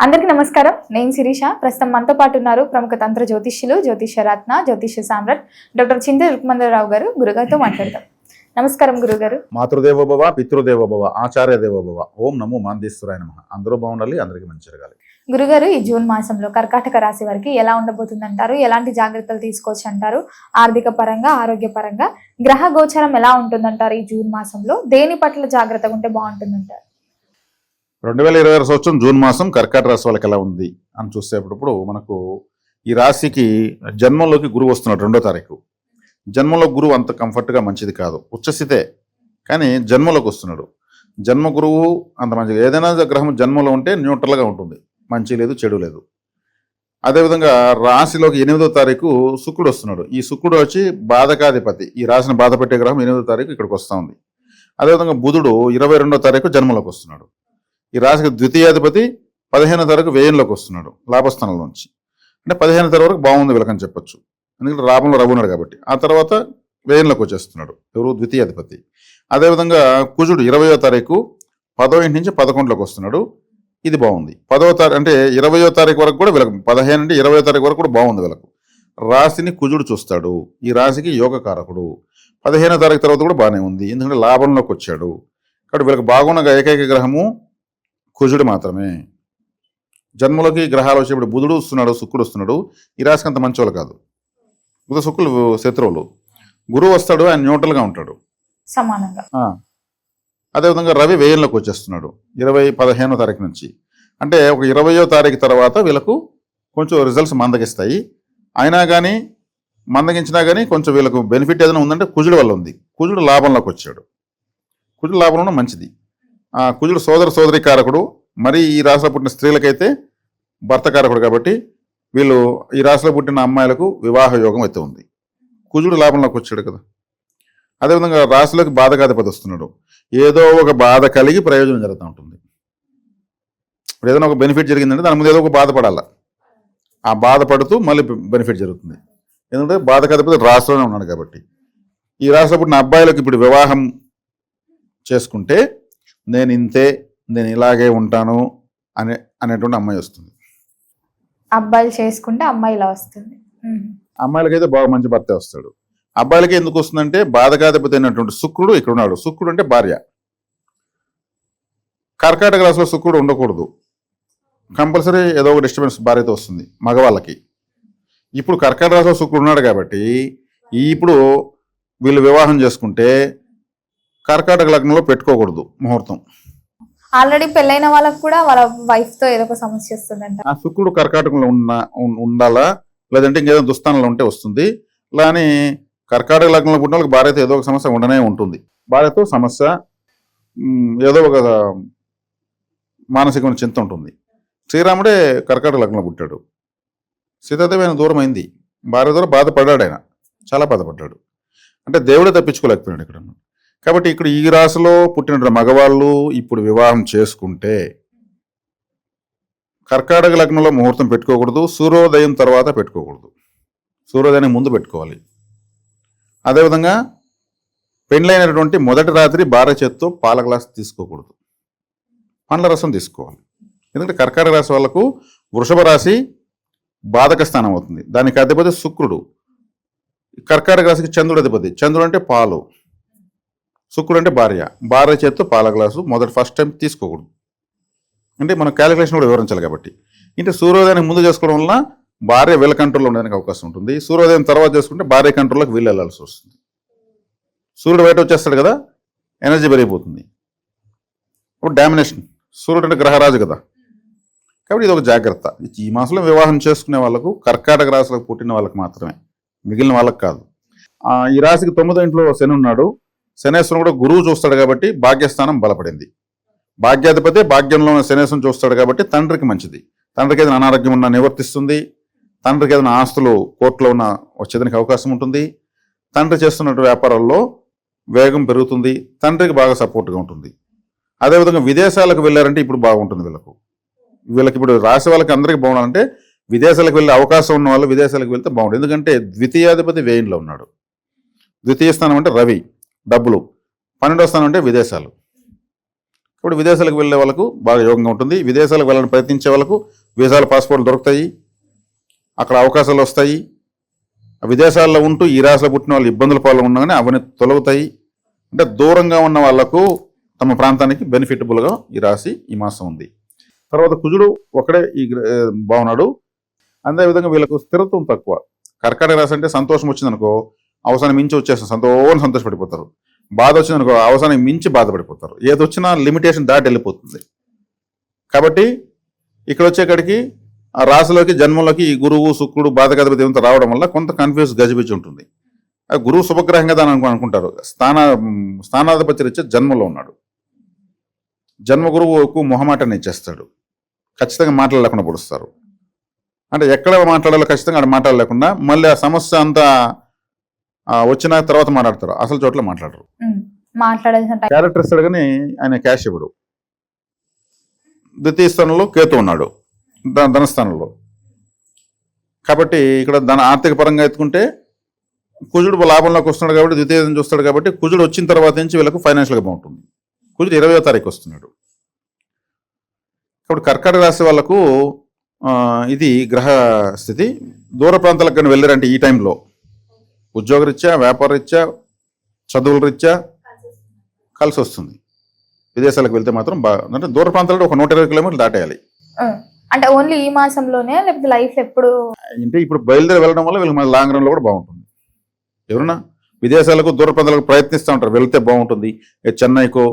అందరికీ నమస్కారం. నేను శిరీష. ప్రస్తుతం మనతో పాటు ఉన్నారు ప్రముఖ తంత్ర జ్యోతిష్యులు, జ్యోతిషరత్న, జ్యోతిష సామ్రాట్ డాక్టర్ చింతల రుక్మందరావు గారు. గురుగారితో మాట్లాడతాం. నమస్కారం గురుగారు. మాతృదేవోభవ, పితృదేవోభవ, ఆచార్య దేవోభవ. ఓం నమో మాందేశ్వరాయ నమః. అందరూ బాగుండాలి, అందరికీ మంచి జరగాలి. గురుగారు, ఈ జూన్ మాసంలో కర్కాటక రాశి వారికి ఎలా ఉండబోతుంది అంటారు? ఎలాంటి జాగ్రత్తలు తీసుకోవచ్చు అంటారు? ఆర్థిక పరంగా, ఆరోగ్య పరంగా గ్రహ గోచరం ఎలా ఉంటుందంటారు? ఈ జూన్ మాసంలో దేని పట్ల జాగ్రత్తగా ఉంటే బాగుంటుందంటారు? 2026 సంవత్సరం జూన్ మాసం కర్కాటక రాశి వాళ్ళకి ఎలా ఉంది అని చూసేటప్పుడు మనకు ఈ రాశికి జన్మంలోకి గురువు వస్తున్నాడు 2వ తారీఖు. జన్మలో గురువు అంత కంఫర్ట్గా మంచిది కాదు, ఉచ్చస్థితే, కానీ జన్మలోకి వస్తున్నాడు. జన్మ గురువు అంత మంచిది. ఏదైనా గ్రహం జన్మలో ఉంటే న్యూట్రల్గా ఉంటుంది, మంచి లేదు చెడు లేదు. అదేవిధంగా రాశిలోకి 8వ తారీఖు శుక్రుడు వస్తున్నాడు. ఈ శుక్రుడు వచ్చి బాధకాధిపతి, ఈ రాశిని బాధ పెట్టే గ్రహం 8వ తారీఖు ఇక్కడికి వస్తూ ఉంది. అదేవిధంగా బుధుడు 22వ తారీఖు జన్మలోకి వస్తున్నాడు. ఈ రాశికి ద్వితీయాధిపతి 15వ తారీఖు వ్యయంలోకి వస్తున్నాడు, లాభస్థానంలోంచి. అంటే 15వ తారీఖు వరకు బాగుంది వీళ్ళకని చెప్పొచ్చు, ఎందుకంటే లాభంలో రఘున్నాడు కాబట్టి. ఆ తర్వాత వ్యయంలోకి వచ్చేస్తున్నాడు ఎవరు? ద్వితీయాధిపతి. అదేవిధంగా కుజుడు 20వ తారీఖు 10వ ఇంటి నుంచి 11లోకి వస్తున్నాడు. ఇది బాగుంది. 10వ తారీఖు అంటే 20వ తారీఖు వరకు కూడా వీళ్ళకు, 15 నుండి 20వ తారీఖు వరకు కూడా బాగుంది వీళ్ళకు. రాశిని కుజుడు చూస్తాడు. ఈ రాశికి యోగకారకుడు. 15వ తారీఖు తర్వాత కూడా బాగానే ఉంది, ఎందుకంటే లాభంలోకి వచ్చాడు. కాబట్టి వీళ్ళకి బాగున్న ఏకైక గ్రహము కుజుడు మాత్రమే. జన్మలోకి గ్రహాలు వచ్చేప్పుడు బుధుడు వస్తున్నాడు, శుక్రుడు వస్తున్నాడు. ఈ రాశికి అంత మంచోళ్ళు కాదు. బుధ శుక్రులు శత్రువులు. గురువు వస్తాడు, ఆయన న్యూట్రల్గా ఉంటాడు సమానంగా. అదేవిధంగా రవి వ్యయంలోకి వచ్చేస్తున్నాడు 15వ తారీఖు నుంచి. అంటే ఒక 20వ తారీఖు తర్వాత వీళ్ళకు కొంచెం రిజల్ట్స్ మందగిస్తాయి. అయినా కానీ మందగించినా కానీ కొంచెం వీళ్ళకు బెనిఫిట్ ఏదైనా ఉందంటే కుజుడు వల్ల ఉంది. కుజుడు లాభంలోకి వచ్చాడు. కుజుడు లాభంలో మంచిది. కుజుడు సోదరి కారకుడు. మరి ఈ రాశిలో పుట్టిన స్త్రీలకైతే భర్త కారకుడు కాబట్టి వీళ్ళు ఈ రాశిలో పుట్టిన అమ్మాయిలకు వివాహ యోగం అయితే ఉంది. కుజుడు లాభంలోకి వచ్చాడు కదా. అదేవిధంగా రాశిలోకి బాధకాధిపతి వస్తున్నాడు. ఏదో ఒక బాధ కలిగి ప్రయోజనం జరుగుతూ ఉంటుంది. ఇప్పుడు ఏదైనా ఒక బెనిఫిట్ జరిగిందంటే దాని ముందు ఏదో ఒక బాధపడాల. ఆ బాధపడుతూ మళ్ళీ బెనిఫిట్ జరుగుతుంది, ఎందుకంటే బాధకాధిపతి రాశిలోనే ఉన్నాడు కాబట్టి. ఈ రాశిలో పుట్టిన అబ్బాయిలకు ఇప్పుడు వివాహం చేసుకుంటే నేను ఇంతే, నేను ఇలాగే ఉంటాను అనేటువంటి అమ్మాయి వస్తుంది. అబ్బాయిలు చేసుకుంటే అమ్మాయి ఇలా వస్తుంది. అమ్మాయిలకైతే బాగా మంచి భర్త వస్తాడు. అబ్బాయిలకి ఎందుకు వస్తుందంటే బాధకాధిపతి అయినటువంటి శుక్రుడు ఇక్కడ ఉన్నాడు. శుక్రుడు అంటే భార్య. కర్కాటక రాశిలో శుక్రుడు ఉండకూడదు. కంపల్సరీ ఏదో ఒక డిస్టర్బెన్స్ భార్యతో వస్తుంది మగవాళ్ళకి. ఇప్పుడు కర్కాటక రాశిలో శుక్రుడు ఉన్నాడు కాబట్టి ఇప్పుడు వీళ్ళు వివాహం చేసుకుంటే కర్కాటక లగ్నంలో పెట్టుకోకూడదు ముహూర్తం. ఆల్రెడీ పెళ్ళైన వాళ్ళకి కూడా వాళ్ళ వైఫ్ తో ఏదో ఒక సమస్య వస్తుందంట. ఆ శుక్రుడు కర్కాటకంలో ఉండాలా, లేదంటే ఇంకేదో దుస్థానంలో ఉంటే వస్తుంది. కానీ కర్కాటక లగ్నంలో పుట్టిన వాళ్ళకి భార్యతో ఏదో ఒక సమస్య ఉండనే ఉంటుంది. భార్యతో సమస్య, ఏదో ఒక మానసికమైన చింత ఉంటుంది. శ్రీరాముడే కర్కాటక లగ్నంలో పుట్టాడు. సీతాదేవి ఆయన దూరం అయింది, భార్య ద్వారా బాధపడ్డాడు. ఆయన చాలా బాధపడ్డాడు. అంటే దేవుడే తప్పించుకోలేకపోయాడు ఇక్కడ. కాబట్టి ఇక్కడ ఈ రాశిలో పుట్టిన మగవాళ్ళు ఇప్పుడు వివాహం చేసుకుంటే కర్కాటక లగ్నంలో ముహూర్తం పెట్టుకోకూడదు. సూర్యోదయం తర్వాత పెట్టుకోకూడదు, సూర్యోదయానికి ముందు పెట్టుకోవాలి. అదేవిధంగా పెండ్లైనటువంటి మొదటి రాత్రి భార్య చేత్తో పాల గ్లాస్ తీసుకోకూడదు, పండ్ల రసం తీసుకోవాలి. ఎందుకంటే కర్కాటక రాశి వాళ్ళకు వృషభ రాశి బాధక స్థానం అవుతుంది. దానికి అధిపతి శుక్రుడు. కర్కాటక రాశికి చంద్రుడు అధిపతి. చంద్రుడు అంటే పాలు, శుక్రుడు అంటే భార్య చేత్తో పాల గ్లాసు ఫస్ట్ టైం తీసుకోకూడదు. అంటే మనం క్యాలిక్యులేషన్ కూడా వివరించాలి కాబట్టి. అంటే సూర్యోదయానికి ముందు చేసుకోవడం వల్ల భార్య వీళ్ళ కంట్రోల్లో ఉండడానికి అవకాశం ఉంటుంది. సూర్యోదయం తర్వాత చేసుకుంటే భార్య కంట్రోల్లోకి వీళ్ళు వెళ్ళాల్సి వస్తుంది. సూర్యుడు బయట వచ్చేస్తాడు కదా, ఎనర్జీ పెరిగిపోతుంది. ఇప్పుడు డామినేషన్. సూర్యుడు అంటే గ్రహరాజు కదా, కాబట్టి ఇది ఒక జాగ్రత్త. ఈ మాసంలో వివాహం చేసుకునే వాళ్ళకు, కర్కాటక రాశిలోకి పుట్టిన వాళ్ళకి మాత్రమే, మిగిలిన వాళ్ళకి కాదు. ఈ రాశికి 9వ ఇంట్లో శని ఉన్నాడు. శనేశ్వరం కూడా గురువు చూస్తాడు కాబట్టి భాగ్యస్థానం బలపడింది. భాగ్యాధిపతి భాగ్యంలో ఉన్న శనేశ్వరం చూస్తాడు కాబట్టి తండ్రికి మంచిది. తండ్రికి ఏదైనా అనారోగ్యం ఉన్నా నివర్తిస్తుంది. తండ్రికి ఏదైనా ఆస్తులు కోర్టులో ఉన్న వచ్చేదానికి అవకాశం ఉంటుంది. తండ్రి చేస్తున్న వ్యాపారాల్లో వేగం పెరుగుతుంది. తండ్రికి బాగా సపోర్ట్గా ఉంటుంది. అదేవిధంగా విదేశాలకు వెళ్ళారంటే ఇప్పుడు బాగుంటుంది వీళ్ళకి ఇప్పుడు రాసే వాళ్ళకి అందరికీ బాగుండాలంటే విదేశాలకు వెళ్ళే అవకాశం ఉన్న వాళ్ళు విదేశాలకు వెళ్తే బాగుంటుంది. ఎందుకంటే ద్వితీయాధిపతి వ్యయంలో ఉన్నాడు. ద్వితీయ స్థానం అంటే రవి, డబ్బులు. 12వ స్థానం అంటే విదేశాలు. ఇప్పుడు విదేశాలకు వెళ్ళే వాళ్ళకు బాగా యోగంగా ఉంటుంది. విదేశాలకు వెళ్ళని ప్రయత్నించే వాళ్ళకు వీసాలు పాస్పోర్ట్లు దొరుకుతాయి, అక్కడ అవకాశాలు వస్తాయి. విదేశాల్లో ఉంటూ ఈ రాశిలో పుట్టిన వాళ్ళు ఇబ్బందుల పాలు ఉండగానే అవన్నీ తొలగుతాయి. అంటే దూరంగా ఉన్న వాళ్లకు తమ ప్రాంతానికి బెనిఫిటబుల్గా ఈ రాశి ఈ మాసం ఉంది. తర్వాత కుజుడు ఒకడే బాగున్నాడు. అదేవిధంగా వీళ్ళకు స్థిరత్వం తక్కువ. కర్కాటక రాశి అంటే సంతోషం వచ్చిందనుకో అవసరం మించి వచ్చేస్తారు, సంతోషపడిపోతారు. బాధ వచ్చిందనుకో అవసరానికి మించి బాధపడిపోతారు. ఏది వచ్చినా లిమిటేషన్ దాటి వెళ్ళిపోతుంది. కాబట్టి ఇక్కడ వచ్చేకాడికి ఆ రాశిలోకి జన్మంలోకి ఈ గురువు శుక్రుడు బాధకాధిపతి ఏమంతా రావడం వల్ల కొంత కన్ఫ్యూజ్ గజిబిజి ఉంటుంది. ఆ గురువు శుభగ్రహంగా దాని అనుకుంటారు. స్థానాధిపతి రీత్యా జన్మలో ఉన్నాడు. జన్మ గురువు ఎక్కువ మొహమాటాన్ని ఇచ్చేస్తాడు. ఖచ్చితంగా మాట్లాడలేకుండా పొడుస్తారు. అంటే ఎక్కడ మాట్లాడాలో ఖచ్చితంగా అక్కడ మాట్లాడలేకుండా మళ్ళీ ఆ సమస్య అంతా వచ్చిన తర్వాత మాట్లాడతారు, అసలు చోట్ల మాట్లాడరు. క్యారెక్టర్ ఇస్తాడు కానీ ఆయన క్యాష్ ఇవ్వడు. ద్వితీయ స్థానంలో కేతు ఉన్నాడు, ధనస్థానంలో. కాబట్టి ఇక్కడ ఆర్థిక పరంగా ఎత్తుకుంటే కుజుడు లాభంలోకి వస్తున్నాడు కాబట్టి ద్వితీయం చూస్తాడు. కాబట్టి కుజుడు వచ్చిన తర్వాత నుంచి వీళ్ళకు ఫైనాన్షియల్గా బాగుంటుంది. కుజుడు 20వ తారీఖు వస్తున్నాడు. కాబట్టి కర్కాటక రాశి వాళ్ళకు ఇది గ్రహ స్థితి. దూర ప్రాంతాలకు కానీ వెళ్ళారంటే ఈ టైంలో ఉద్యోగరీత్యా, వ్యాపార రీత్యా, చదువుల రీత్యా కలిసి వస్తుంది. విదేశాలకు వెళ్తే మాత్రం బాగా, అంటే దూర ప్రాంతాల్లో ఒక 120 కిలోమీటర్లు దాటేయాలి. అంటే ఓన్లీ ఈ మాసంలోనే లేకపోతే లైఫ్ ఎప్పుడు అంటే ఇప్పుడు బయలుదేరి వెళ్ళడం వల్ల వీళ్ళకి లాంగ్ రన్లో కూడా బాగుంటుంది. ఎవరన్నా విదేశాలకు దూర ప్రాంతాలకు ప్రయత్నిస్తూ ఉంటారు, వెళ్తే బాగుంటుంది. చెన్నైకో,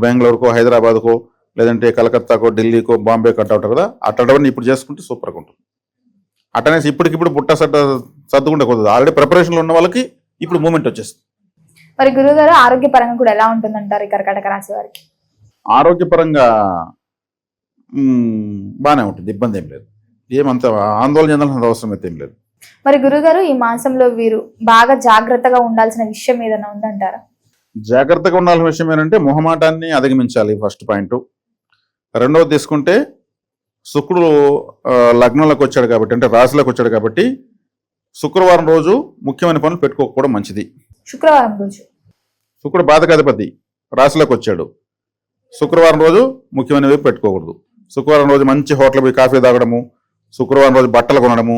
బెంగళూరుకో, హైదరాబాద్కో, లేదంటే కలకత్తాకో, ఢిల్లీకో, బాంబే కట్ అవుతారు కదా, అట్టడవన్నీ ఇప్పుడు చేసుకుంటే సూపర్గా ఉంటుంది. అట్టనేసి ఇప్పటికిప్పుడు పుట్ట సర్దుకుంటే కుదరదు. ఆల్రెడీ ప్రిపరేషన్లో ఉన్న వాళ్ళకి ఇప్పుడు మూమెంట్ వచ్చేస్తుంది. మరి గురుగారు ఆరోగ్యపరంగా కూడా ఎలా ఉంటుందంటారు ఈ కర్కాటక రాశి వారికి? ఆరోగ్యపరంగా బాగానే ఉంటుంది, ఇబ్బంది ఏం లేదు. ఏమంత ఆందోళన చెందాల్సిన అవసరం అయితే ఏం లేదు. మరి గురుగారు ఈ మాసంలో వీరు బాగా జాగ్రత్తగా ఉండాల్సిన విషయం ఏదైనా ఉందంటారా? జాగ్రత్తగా ఉండాల్సిన విషయం ఏంటంటే మొహమాటాన్ని అధిగమించాలి, ఫస్ట్ పాయింట్. రెండవది తీసుకుంటే శుక్రుడు లగ్నంలోకి వచ్చాడు కాబట్టి, అంటే రాశిలోకి వచ్చాడు కాబట్టి శుక్రవారం రోజు ముఖ్యమైన పనులు పెట్టుకోకపోవడం మంచిది. శుక్రవారం రోజు శుక్రుడు బాధకాధిపతి రాశిలోకి వచ్చాడు. శుక్రవారం రోజు ముఖ్యమైనవి పెట్టుకోకూడదు. శుక్రవారం రోజు మంచి హోటల్ పోయి కాఫీ తాగడము, శుక్రవారం రోజు బట్టలు కొనడము,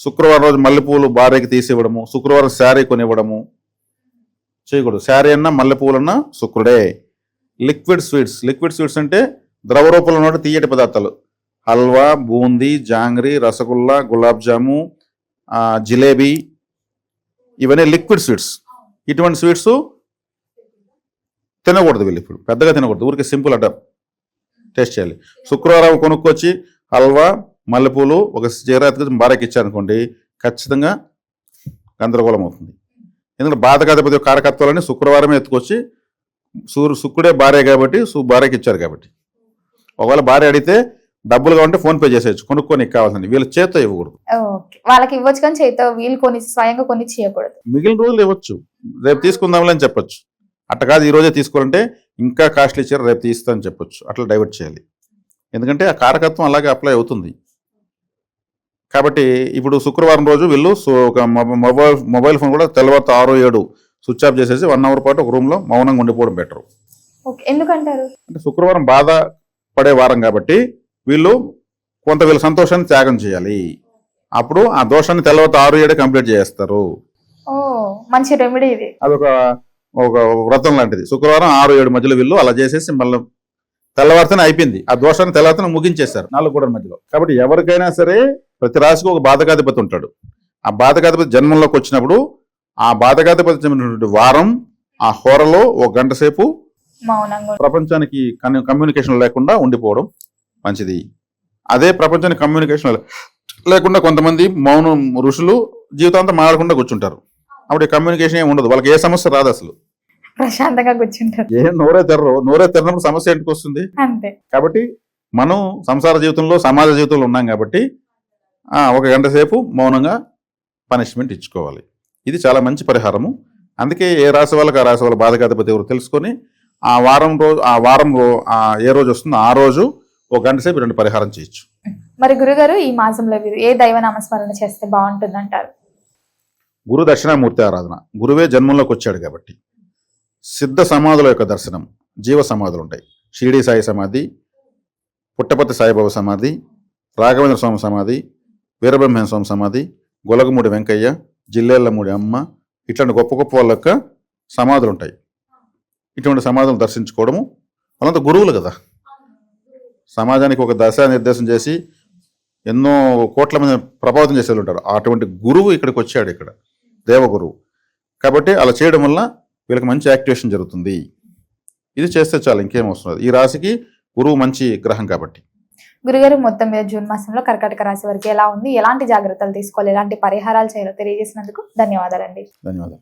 శుక్రవారం రోజు మల్లెపూలు భార్యకి తీసివ్వడము, శుక్రవారం శారీ కొనివ్వడము చేయకూడదు. శారీ అన్నా మల్లెపూలన్నా శుక్రుడే. లిక్విడ్ స్వీట్స్ అంటే ద్రవ రూపంలో ఉన్న తీయటి పదార్థాలు, హల్వా, బూందీ, జాంగ్రీ, రసగుల్లా, గులాబ్ జాము, జిలేబీ, ఇవన్నీ లిక్విడ్ స్వీట్స్. ఇటువంటి స్వీట్స్ తినకూడదు. వీళ్ళు ఇప్పుడు పెద్దగా తినకూడదు, ఊరికి సింపుల్ అట టేస్ట్ చేయాలి. శుక్రవారం కొనుక్కొచ్చి హల్వా, మల్లెపూలు ఒక చేరాతికి భార్యకి ఇచ్చారనుకోండి, ఖచ్చితంగా గందరగోళం అవుతుంది. ఎందుకంటే బాధకాధిపతి కారకత్వాలని శుక్రవారమే ఎత్తుకొచ్చి శుక్రుడే భార్య కాబట్టి భార్యకి ఇచ్చారు కాబట్టి. ఒకవేళ భార్య అడిగితే డబ్బులు కావాలంటే ఫోన్ పే చేసేయచ్చు, కొనుక్కొని కావాల్సింది. వీళ్ళు చేత్తో ఇవ్వకూడదు. వాళ్ళకి ఇవ్వచ్చు కానీ చేత్తో వీళ్ళు కొని స్వయంగా కొని చేయకూడదు. మిగిలిన రోజులు ఇవ్వచ్చు, రేపు తీసుకుందాంలే అని చెప్పొచ్చు. అట్ట కాదు ఈ రోజే తీసుకోవాలంటే ఇంకా కాస్ట్లీ ఇచ్చారు రేపు తీస్తా అని చెప్పొచ్చు. అట్లా డైవర్ట్ చేయాలి, ఎందుకంటే ఆ కారకత్వం అలాగే అప్లై అవుతుంది. కాబట్టి ఇప్పుడు శుక్రవారం రోజు వీళ్ళు ఒక మొబైల్ ఫోన్ కూడా తెల్లవారుతో 6-7 స్విచ్ ఆఫ్ చేసేసి 1 అవర్ పాటు ఒక రూమ్లో మౌనంగా ఉండిపోవడం బెటర్. ఎందుకంటారు? అంటే శుక్రవారం బాధ పడే వారం కాబట్టి వీళ్ళు వీళ్ళ సంతోషాన్ని త్యాగం చేయాలి. అప్పుడు ఆ దోషాన్ని తెల్లవారుతో 6-7 కంప్లీట్ చేస్తారు. మంచి రెమెడీ ఇది. అదొక వ్రతం లాంటిది. శుక్రవారం 6-7 మధ్యలో వీళ్ళు అలా చేసేసి మళ్ళీ తెల్లవారితేనే అయిపోయింది. ఆ దోషాన్ని తెల్లవారితేనే ముగించేశారు 4 గోడల మధ్యలో. కాబట్టి ఎవరికైనా సరే ప్రతి రాశికి ఒక బాధకాధిపతి ఉంటాడు. ఆ బాధకాధిపతి జన్మంలోకి వచ్చినప్పుడు ఆ బాధకాధిపతి వారం ఆ హోరలో 1 గంట సేపు ప్రపంచానికి కమ్యూనికేషన్ లేకుండా ఉండిపోవడం మంచిది. అదే ప్రపంచానికి కమ్యూనికేషన్ లేకుండా కొంతమంది మౌనం ఋషులు జీవితాంతం మాట్లాడకుండా కూర్చుంటారు. అప్పుడు కమ్యూనికేషన్ ఏమి ఉండదు, వాళ్ళకి ఏ సమస్య రాదు, అసలు ప్రశాంతంగా కూర్చుంటారు. నోరే తెరనప్పుడు సమస్య ఎందుకు వస్తుంది? అంతే. కాబట్టి మనం సంసార జీవితంలో సమాజ జీవితంలో ఉన్నాం కాబట్టి 1 గంట సేపు మౌనంగా పనిష్మెంట్ ఇచ్చుకోవాలి. ఇది చాలా మంచి పరిహారము. అందుకే ఏ రాశి వాళ్ళకి ఆ రాశి వాళ్ళ బాధకాధిపతి ఎవరు తెలుసుకొని ఆ వారంలో ఏ రోజు వస్తుందో ఆ రోజు 1 గంట సేపు 2 పరిహారం చేయొచ్చు. మరి గురుగారు ఈ మాసంలో మీరు ఏ దైవ నామస్మరణ చేస్తే బాగుంటుంది అంటారు? గురు దక్షిణామూర్తి ఆరాధన. గురువే జన్మంలోకి వచ్చాడు కాబట్టి సిద్ధ సమాధుల యొక్క దర్శనం, జీవ సమాధులు ఉంటాయి. షిరిడి సాయి సమాధి, పుట్టపర్తి సాయిబాబా సమాధి, రాఘవేంద్ర స్వామి సమాధి, వీరబ్రహ్మేంద్ర స్వామి సమాధి, గొలగమూడి వెంకయ్య, జిల్లేళ్లమూడి అమ్మ, ఇట్లాంటి గొప్ప గొప్ప వాళ్ళ యొక్క సమాధులు ఉంటాయి. ఇటువంటి సమాధులు దర్శించుకోవడము, వాళ్ళంతా గురువులు కదా, సమాజానికి ఒక దిశానిర్దేశం చేసి ఎన్నో కోట్ల మంది ప్రభావితం చేసే ఉంటారు. అటువంటి గురువు ఇక్కడికి వచ్చాడు, ఇక్కడ దేవగురువు. కాబట్టి అలా చేయడం వల్ల వీళ్ళకి మంచి యాక్టివేషన్ జరుగుతుంది. ఇది చేస్తే చాలు, ఇంకేం వస్తుంది. ఈ రాశికి గురువు మంచి గ్రహం కాబట్టి. గురుగారు, మొత్తం మీద జూన్ మాసంలో కర్కాటక రాశి వారికి ఎలా ఉంది, ఎలాంటి జాగ్రత్తలు తీసుకోవాలి, ఎలాంటి పరిహారాలు చేయాలో తెలియజేసినందుకు ధన్యవాదాలండి. ధన్యవాదాలు.